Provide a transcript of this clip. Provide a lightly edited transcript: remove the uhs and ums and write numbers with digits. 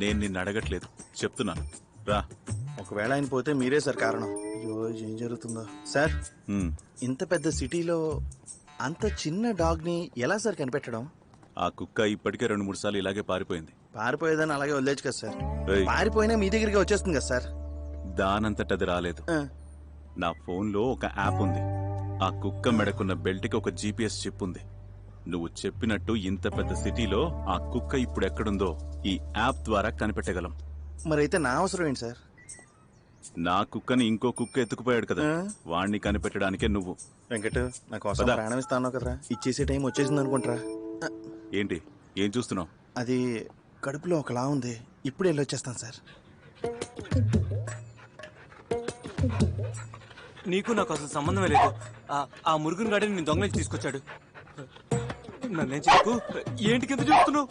నేను నిన్ను అడగట్లేదు, చెప్తున్నాను రా. ఒకవేళ ఆయన పోతే మీరే సార్ కారణం. అయ్యో ఏం జరుగుతుందో సార్. ఇంత పెద్ద సిటీలో అంత చిన్న డాగ్ ని ఎలా సార్ కనిపెట్టడం? ఆ కుక్క ఇప్పటికే 2-3 సార్లు ఇలాగే పారిపోయింది. పారిపోయేదని అలాగే వదిలేచ్చు కదా సార్. ఏయ్, పారిపోయినా మీ దగ్గరికి వచ్చేస్తుంది కదా సార్. దానంతటది రాలేదు. నా ఫోన్లో ఒక యాప్ ఉంది. ఆ కుక్క మెడకున్న బెల్ట్కి ఒక GPS చిప్ ఉంది. నువ్వు చెప్పినట్టు ఇంత పెద్ద సిటీలో ఆ కుక్క ఇప్పుడు ఎక్కడుందో ఈ యాప్ ద్వారా కనిపెట్టగలం. మరైతే నా అవసరం ఏంటి సార్? నా కుక్కని ఇంకో కుక్క ఎత్తుకుపోయాడు కదా, వాణ్ణి కనిపెట్టడానికే నువ్వు. వెంకట్, నా కోసం ప్రాణం ఇస్తాను కదరా. ఇచ్చేసే టైం వచ్చేసింది అనుకుంటారా? ఏంటి, ఏం చూస్తున్నావు? అది కడుపులో ఒకలా ఉంది, ఇప్పుడు వెళ్ళొచ్చేస్తాను సార్. నీకు నాకు అసలు సంబంధమే లేదు. ఆ మురుగుని గాడిని నేను దొంగలించి తీసుకొచ్చాడు. నన్నేం చెప్పు, ఏంటి కింద చెప్తున్నావు?